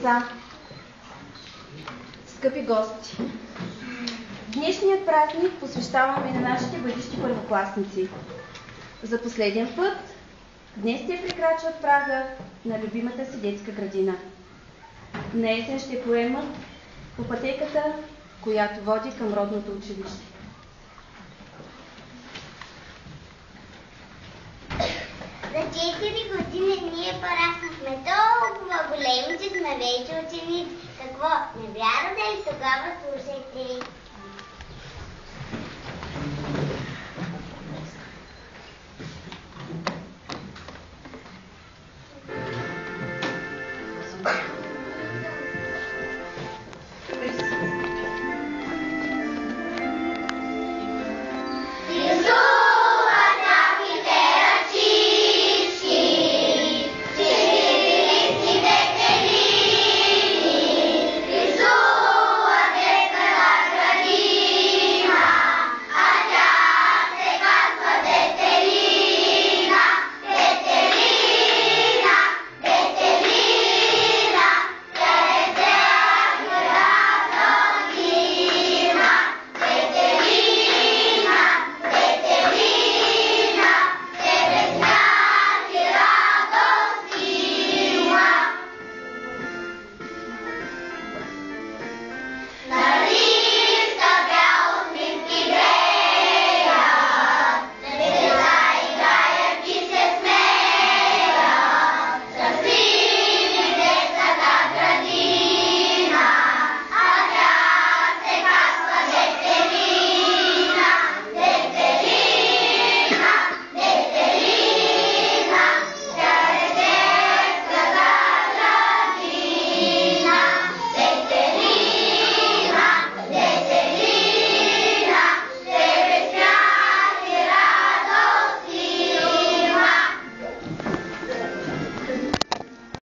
деца, скъпи гости! Днешният празник посвещаваме на нашите бъдещи първокласници. За последен път днес те прекрачват прага на любимата си детска градина. Наесен ще поемат по пътеката, която води към родното училище. За 4 години ние пораснахме толкова големи, че сме вече ученици. Какво? Не вярвате ли? Тогава слушайте.